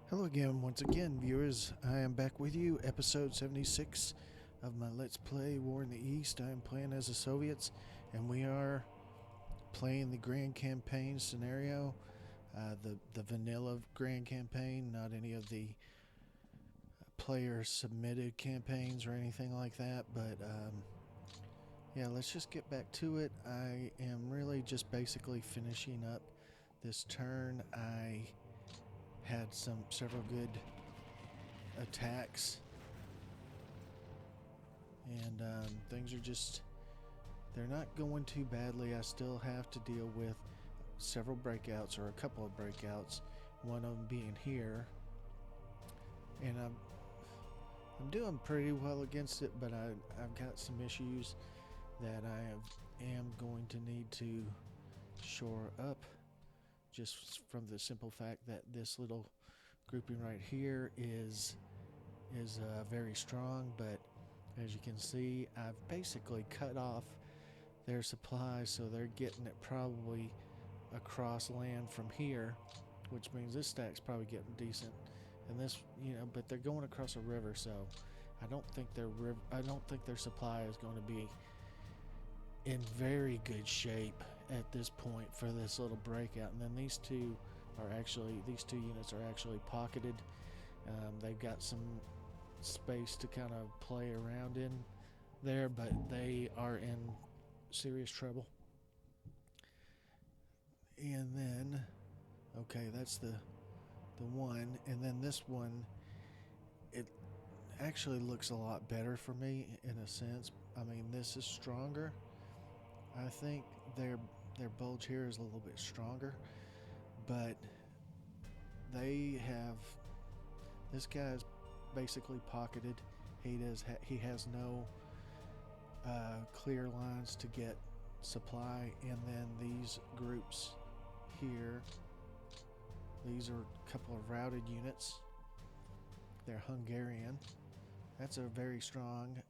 Hello again, once again, viewers. I am back with you, episode 76 of my Let's Play War in the East. I am playing as the Soviets, and we are playing the Grand Campaign scenario, the vanilla Grand Campaign, not any of the player-submitted campaigns or anything like that, but yeah, let's just get back to it. I am really just basically finishing up this turn. I had several good attacks, and things are just, they're not going too badly. I still have to deal with several breakouts, or a couple of breakouts, one of them being here, and I'm doing pretty well against it, but I've got some issues that am going to need to shore up, just from the simple fact that this little grouping right here is very strong. But as you can see, I've basically cut off their supplies, so they're getting it probably across land from here, which means this stack's probably getting decent, and this, but they're going across a river, so I don't think their supply is going to be in very good shape at this point for this little breakout. And then these two units are actually pocketed. They've got some space to kind of play around in there, but they are in serious trouble. And then, okay, that's the one, and then this one, it actually looks a lot better for me in a sense. I mean, this is stronger. I think their bulge here is a little bit stronger, but they have, this guy's basically pocketed. He has no clear lines to get supply. And then these groups here, these are a couple of routed units. They're Hungarian. That's a very strong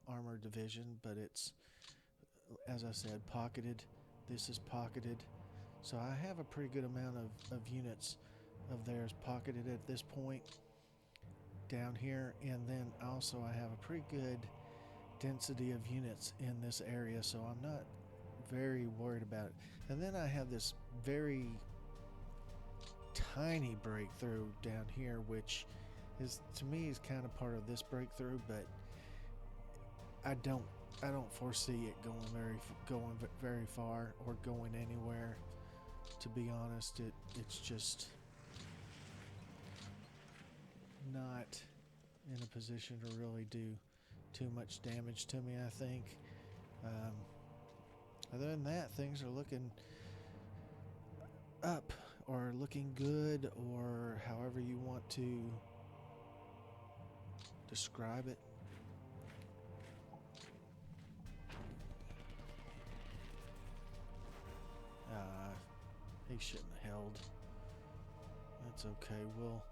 armored division, but it's, as I said, pocketed. This is pocketed. So I have a pretty good amount of units of theirs pocketed at this point down here. And then also I have a pretty good density of units in this area, so I'm not very worried about it. And then I have this very tiny breakthrough down here, which is, to me, is kind of part of this breakthrough, but I don't foresee it going very far or going anywhere. To be honest, it's just not in a position to really do too much damage to me, I think. Other than that, things are looking up, or looking good, or however you want to describe it. He shouldn't have held. That's okay. We'll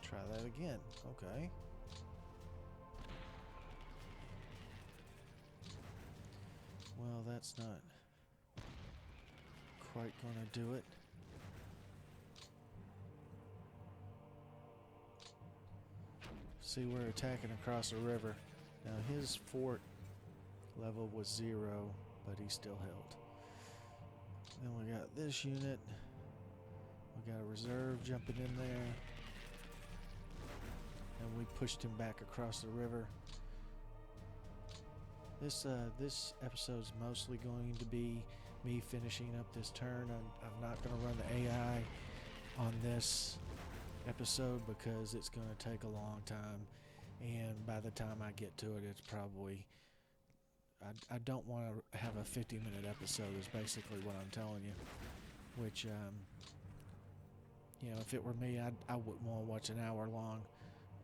try that again. Okay. Well, that's not quite gonna do it. See, we're attacking across a river. Now his fort level was 0, but he still held. Then we got this unit. We got a reserve jumping in there, and we pushed him back across the river. This episode's mostly going to be me finishing up this turn. I'm not going to run the AI on this episode because it's going to take a long time, and by the time I get to it, it's probably, I don't want to have a 50-minute episode is basically what I'm telling you, which if it were me, I wouldn't want to watch an hour long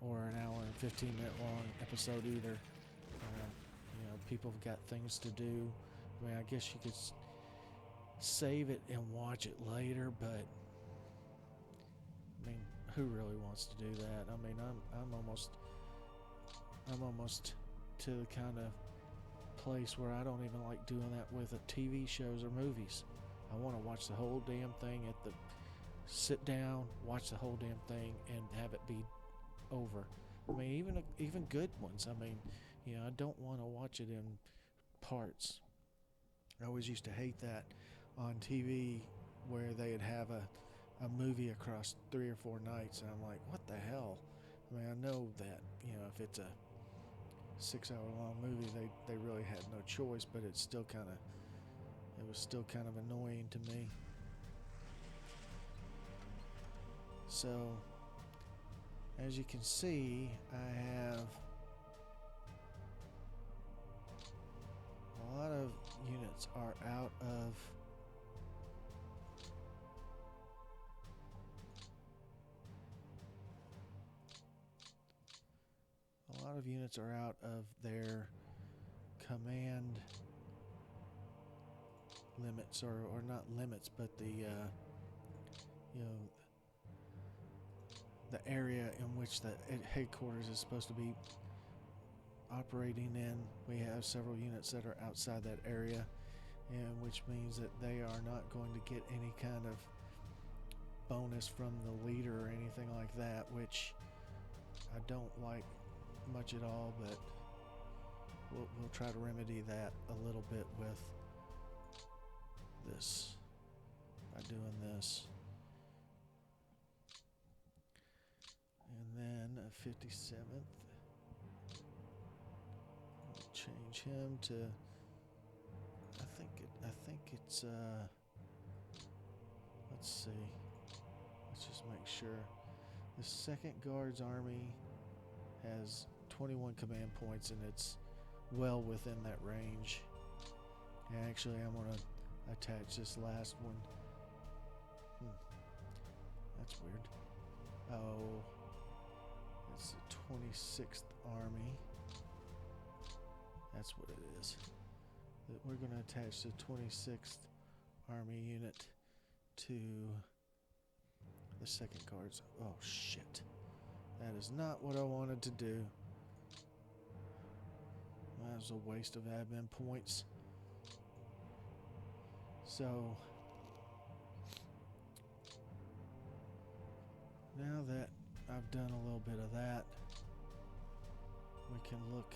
or an hour and 15-minute long episode either. People have got things to do. I mean, I guess you could save it and watch it later, but I mean, who really wants to do that? I mean, I'm almost to the kind of place where I don't even like doing that with TV shows or movies. I want to watch the whole damn thing at the sit down, watch the whole damn thing, and have it be over. I mean, even good ones. I mean, I don't want to watch it in parts. I always used to hate that on TV where they'd have a movie across 3 or 4 nights, and I'm like, what the hell? I mean, I know that if it's a 6-hour long movie, they really had no choice, but it was still kind of annoying to me. So, as you can see, I have a lot of units are out of their command limits, or not limits, but the the area in which the headquarters is supposed to be operating in. We have several units that are outside that area, and which means that they are not going to get any kind of bonus from the leader or anything like that, which I don't like much at all, but we'll try to remedy that a little bit with this, by doing this. And then a 57th, we'll change him to, I think it's let's see, let's just make sure. The 2nd Guards Army has 21 command points, and it's well within that range. And actually, I'm going to attach this last one. That's weird. Oh, it's the 26th Army. That's what it is. We're going to attach the 26th Army unit to the 2nd Guards. Oh, shit. That is not what I wanted to do. That was a waste of admin points. So, now that I've done a little bit of that, we can look.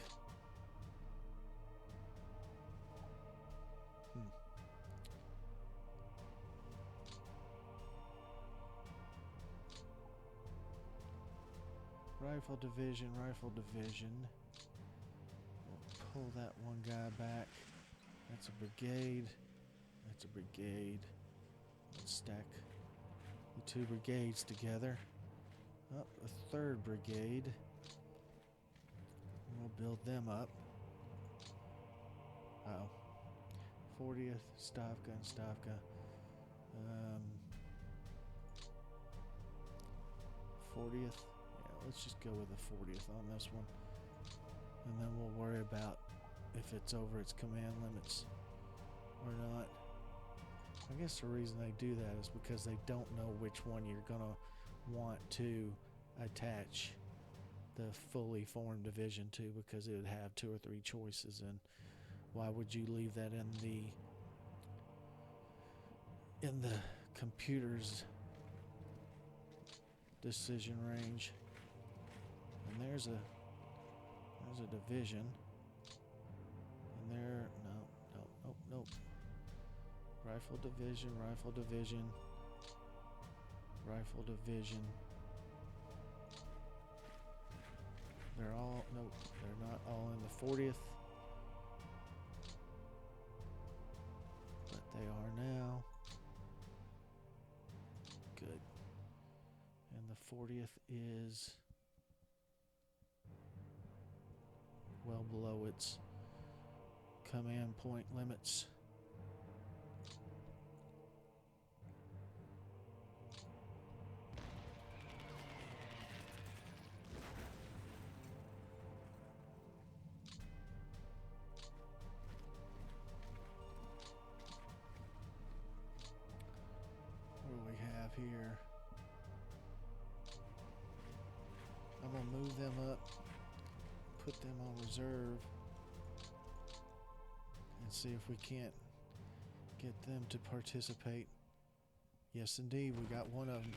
Rifle division. We'll pull that one guy back. That's a brigade. Let's stack the 2 brigades together. Up a 3rd brigade. We'll build them up. 40th, Stavka. 40th. Let's just go with the 40th on this one, and then we'll worry about if it's over its command limits or not. I guess the reason they do that is because they don't know which one you're gonna want to attach the fully formed division to, because it would have 2 or 3 choices, and why would you leave that in the computer's decision range? And there's a division. And there, no. Rifle division. They're not all in the 40th. But they are now. Good. And the 40th is well below its command point limits. What do we have here? I'm going to move them up, put them on reserve, and see if we can't Get them to participate. Yes, indeed, we got one of them.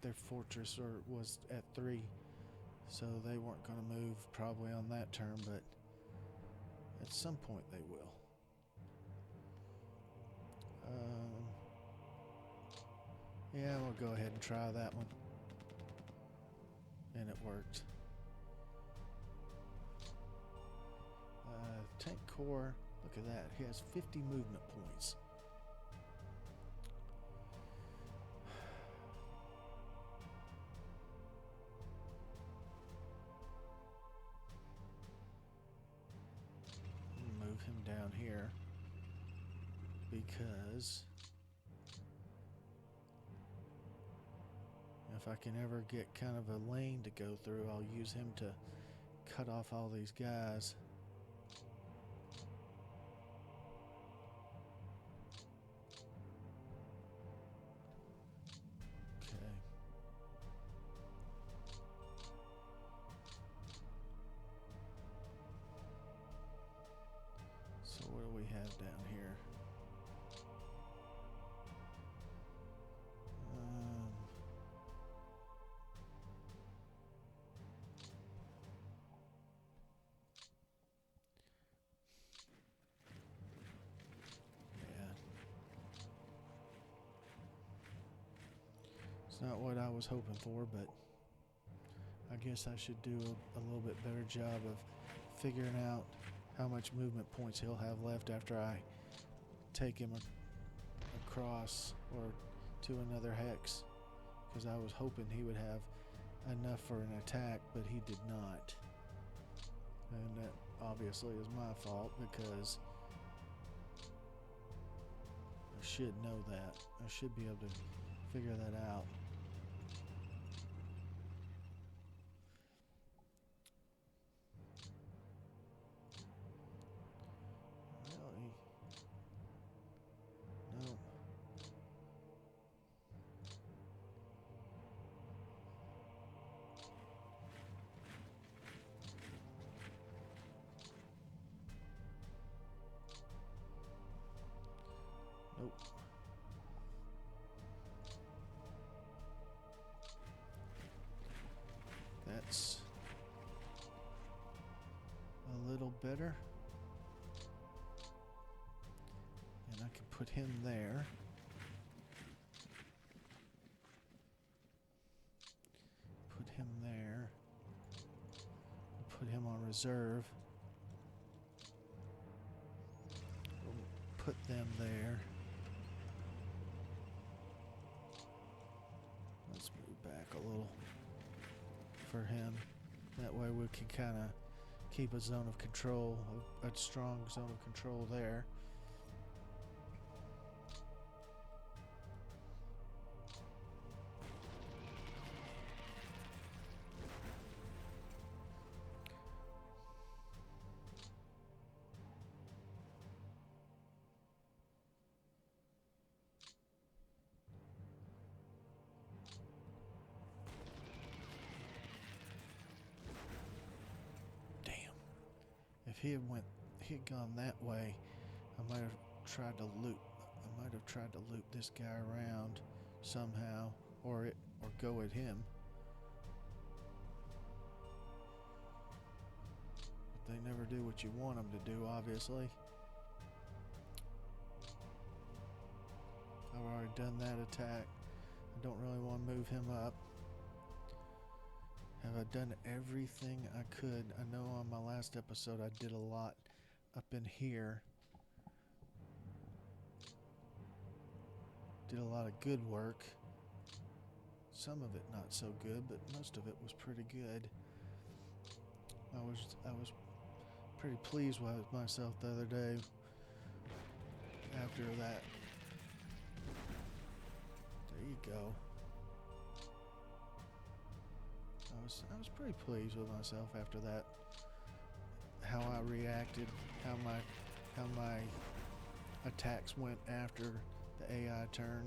Their fortress was at 3, so they weren't going to move probably on that turn, but at some point they will. Yeah, we'll go ahead and try that one. And it worked. Tank Corps, look at that. He has 50 movement points. Move him down here because if I can ever get kind of a lane to go through, I'll use him to cut off all these guys. Okay. So what do we have down here? It's not what I was hoping for, but I guess I should do a little bit better job of figuring out how much movement points he'll have left after I take him across or to another hex, because I was hoping he would have enough for an attack, but he did not. And that obviously is my fault, because I should know that. I should be able to figure that out. Really? No. Nope. That's a little better. And I can put him there. Put him there. Put him on reserve. Put them there. Let's move back a little for him. That way we can kind of keep a zone of control, a strong zone of control there. If he had gone that way, I might have tried to loop. I might have tried to loop this guy around somehow, or go at him. But they never do what you want them to do, obviously. I've already done that attack. I don't really want to move him up. Have I done everything I could? I know on my last episode I did a lot up in here. Did a lot of good work. Some of it not so good, but most of it was pretty good. I was pretty pleased with myself the other day after that. There you go. I was pretty pleased with myself after that. How I reacted, how my attacks went after the AI turn.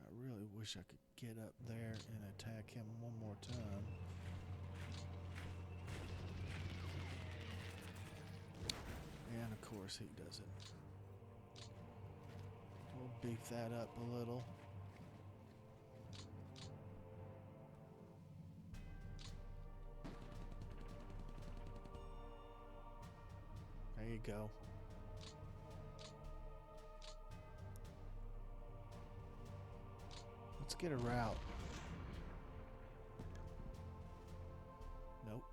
I really wish I could get up there and attack him one more time. course he doesn't. We'll beef that up a little. There you go. Let's get a route. Nope.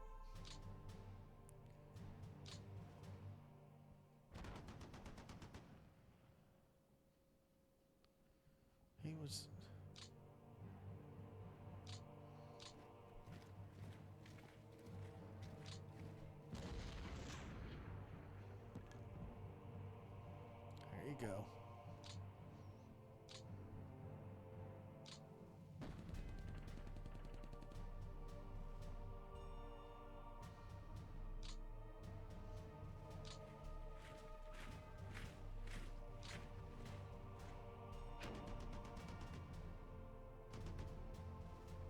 He was... There you go.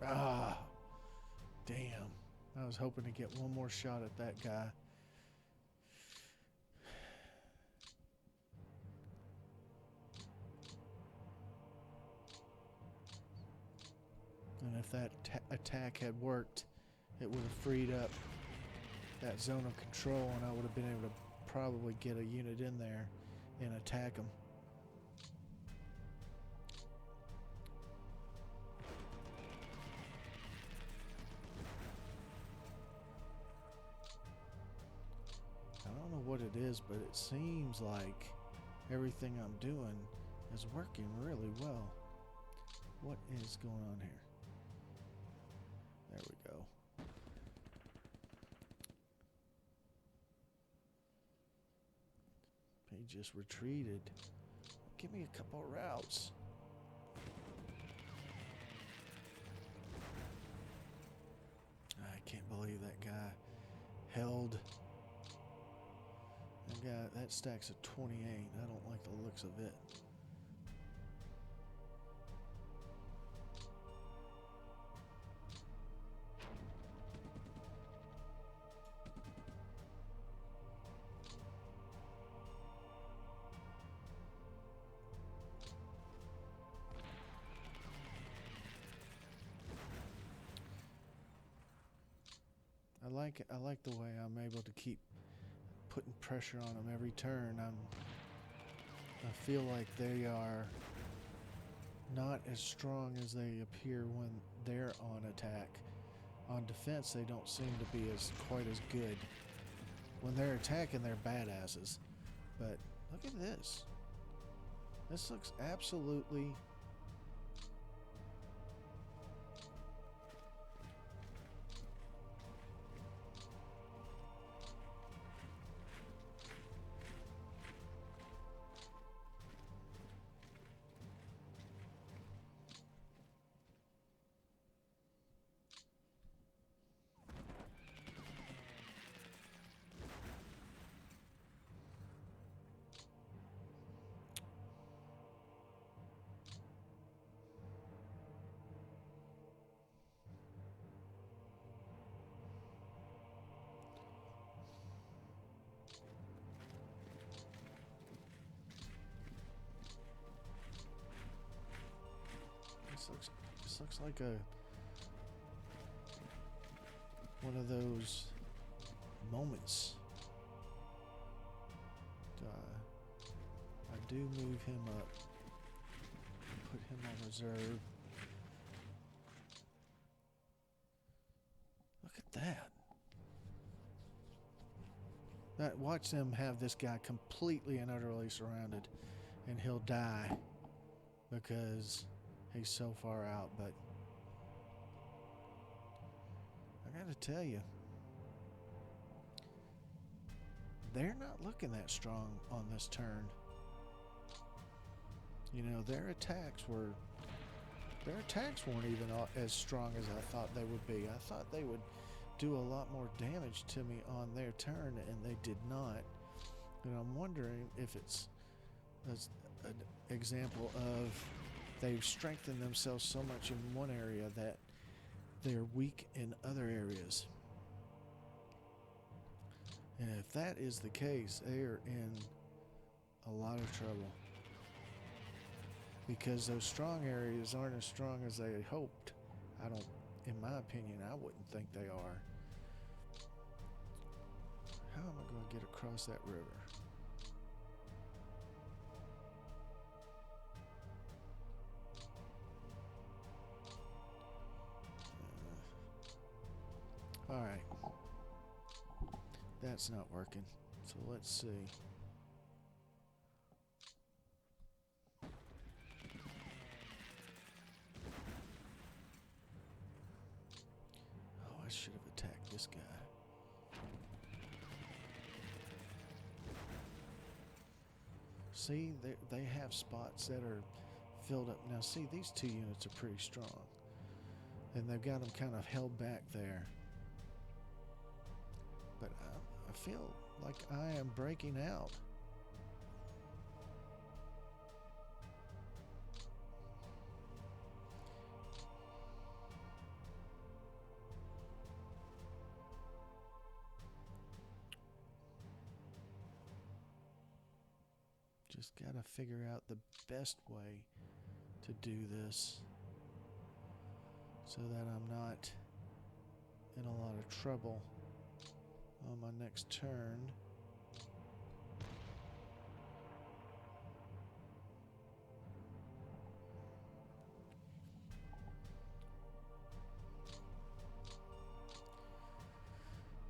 Ah, damn. I was hoping to get one more shot at that guy. And if that attack had worked, it would have freed up that zone of control, and I would have been able to probably get a unit in there and attack them. I don't know what it is, but it seems like everything I'm doing is working really well. What is going on here? There we go. He just retreated. Give me a couple of routes. I can't believe that guy held. That stacks at 28. I don't like the looks of it. I like the way I'm able to keep putting pressure on them every turn. I feel like they are not as strong as they appear when they're on attack. On defense, they don't seem to be quite as good. When they're attacking, they're badasses. But look at this. This looks absolutely... This looks like one of those moments. I do move him up, put him on reserve. Look at that. Watch them have this guy completely and utterly surrounded, and he'll die because he's so far out. But I gotta tell you, they're not looking that strong on this turn. You know, their attacks weren't even as strong as I thought they would be. I thought they would do a lot more damage to me on their turn, and they did not. And I'm wondering if it's an example of they've strengthened themselves so much in one area that they're weak in other areas. And if that is the case, they are in a lot of trouble. Because those strong areas aren't as strong as they hoped. In my opinion, I wouldn't think they are. How am I going to get across that river? Alright. That's not working. So let's see. Oh, I should have attacked this guy. See, they have spots that are filled up. Now, see, these two units are pretty strong. And they've got them kind of held back there. But I feel like I am breaking out. Just gotta figure out the best way to do this so that I'm not in a lot of trouble on my next turn.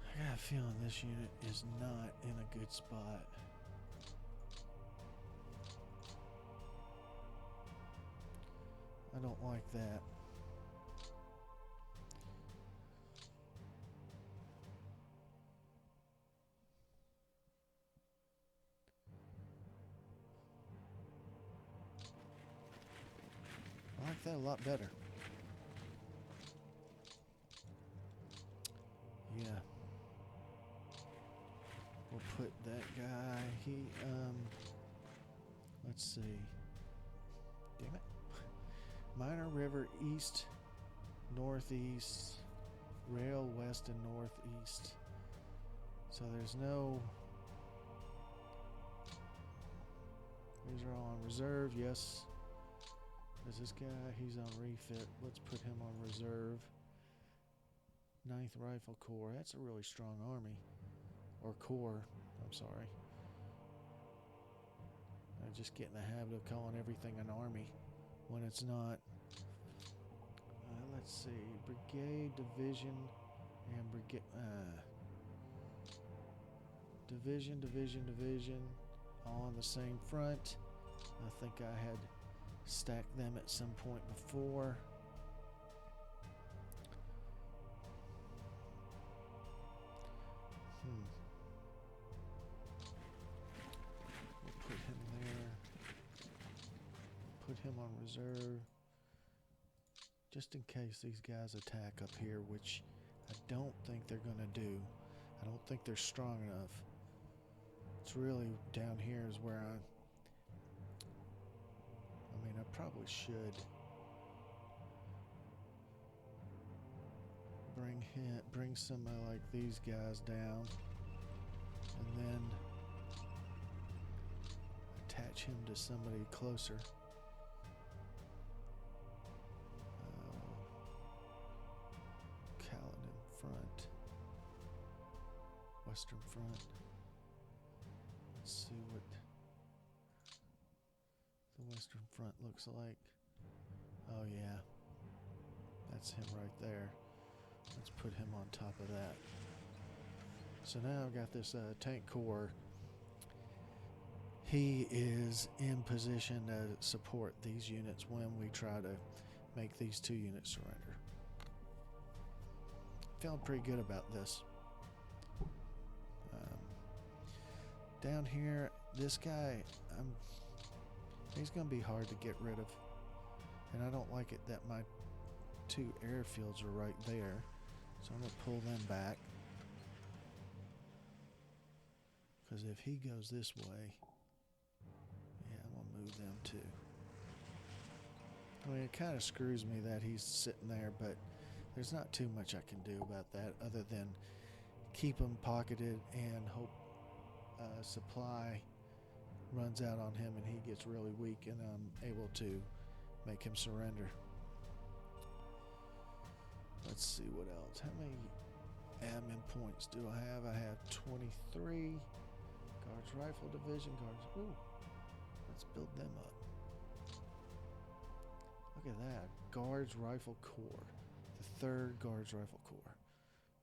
I got a feeling this unit is not in a good spot. I don't like that. I like that a lot better. Yeah. We'll put that guy, let's see. Damn it. Minor River east, northeast, rail west and northeast. So there's no... These are all on reserve, yes. There's this guy, he's on refit. Let's put him on reserve. 9th Rifle Corps, that's a really strong army. Or corps, I'm sorry. I just get in the habit of calling everything an army when it's not. Let's see, brigade, division, and division, all on the same front. I think I had stacked them at some point before. We'll put him there. Put him on reserve. Just in case these guys attack up here, which I don't think they're going to do. I don't think they're strong enough. It's really down here is where I probably should bring somebody like these guys down and then attach him to somebody closer. Front, Western Front. Let's see what the Western Front looks like. Oh yeah, that's him right there. Let's put him on top of that. So now I've got this tank corps. He is in position to support these units when we try to make these two units surrender. Feeling pretty good about this. Down here, this guy, he's going to be hard to get rid of. And I don't like it that my two airfields are right there. So I'm going to pull them back. Because if he goes this way, yeah, I'm going to move them too. I mean, it kind of screws me that he's sitting there, but there's not too much I can do about that other than keep him pocketed and hope supply runs out on him and he gets really weak, and I'm able to make him surrender. Let's see what else. How many admin points do I have? I have 23. Guards Rifle Division. Guards. Ooh. Let's build them up. Look at that. Guards Rifle Corps. The 3rd Guards Rifle Corps.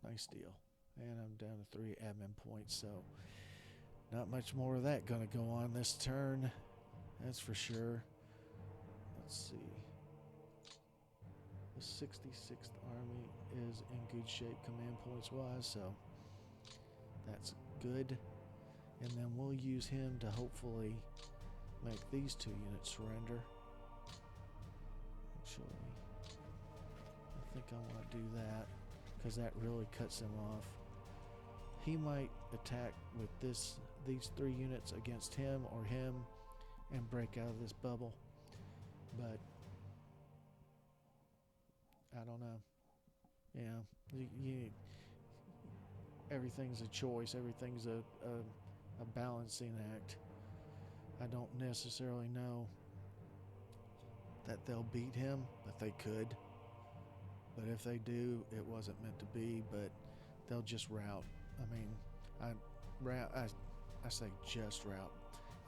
Nice deal. And I'm down to 3 admin points, so not much more of that going to go on this turn. That's for sure. Let's see. The 66th Army is in good shape command points wise, so that's good. And then we'll use him to hopefully make these 2 units surrender. Actually, I think I want to do that because that really cuts him off. He might attack with these 3 units against him or him and break out of this bubble, but I don't know. Yeah, everything's a choice. Everything's a balancing act. I don't necessarily know that they'll beat him, but they could. But if they do, it wasn't meant to be, but they'll just rout. I mean, I say just rout.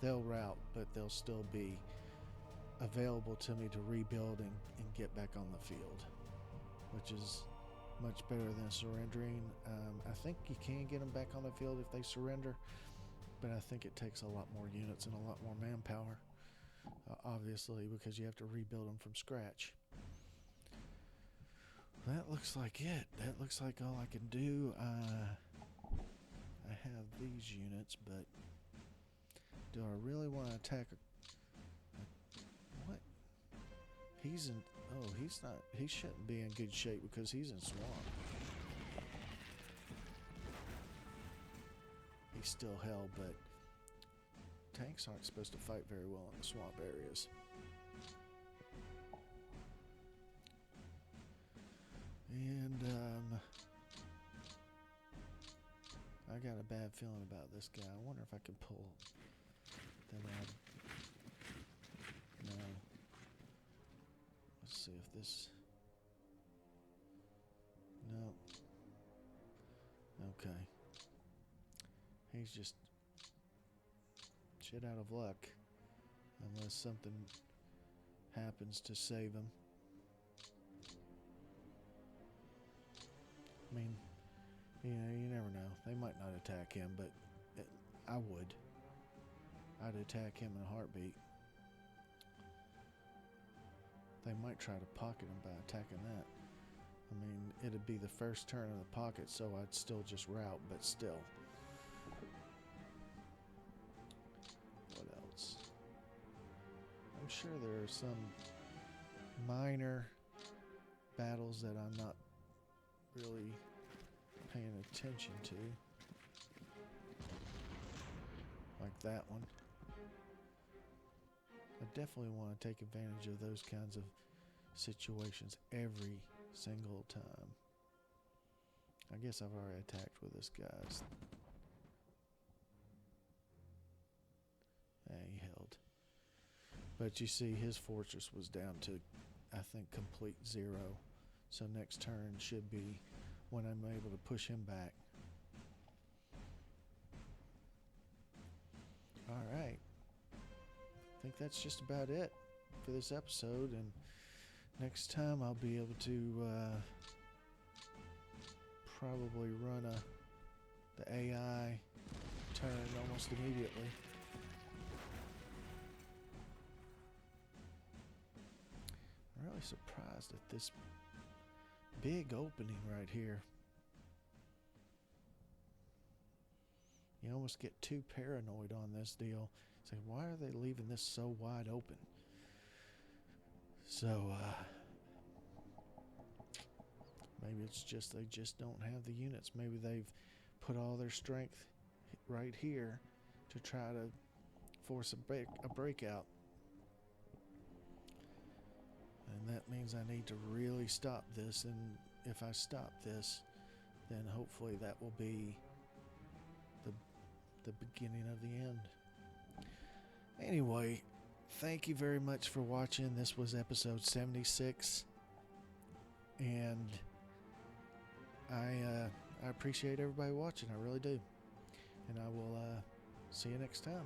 They'll rout, but they'll still be available to me to rebuild and get back on the field, which is much better than surrendering. I think you can get them back on the field if they surrender, but I think it takes a lot more units and a lot more manpower, obviously, because you have to rebuild them from scratch. That looks like it. That looks like all I can do. I have these units, but do I really want to attack what? He's in... Oh, he's not... He shouldn't be in good shape because he's in swamp. He's still held, but tanks aren't supposed to fight very well in the swamp areas. And, I got a bad feeling about this guy. I wonder if I can pull them out. No. Let's see if this... No. Okay. He's just shit out of luck. Unless something happens to save him. I mean, you never know. They might not attack him, but I would. I'd attack him in a heartbeat. They might try to pocket him by attacking that. I mean, it'd be the first turn of the pocket, so I'd still just rout, but still. What else? I'm sure there are some minor battles that I'm not really paying attention to, like that one. I definitely want to take advantage of those kinds of situations every single time. I guess I've already attacked with this guy's. He held. But you see, his fortress was down to, I think, complete 0. So next turn should be when I'm able to push him back. Alright. I think that's just about it for this episode. And next time I'll be able to probably run the AI turn almost immediately. I'm really surprised at this big opening right here. You almost get too paranoid on this deal. Say, why are they leaving this so wide open? So, maybe it's just they just don't have the units. Maybe they've put all their strength right here to try to force a breakout. And that means I need to really stop this, and if I stop this, then hopefully that will be the beginning of the end. Anyway, thank you very much for watching. This was episode 76, and I appreciate everybody watching. I really do, and I will see you next time.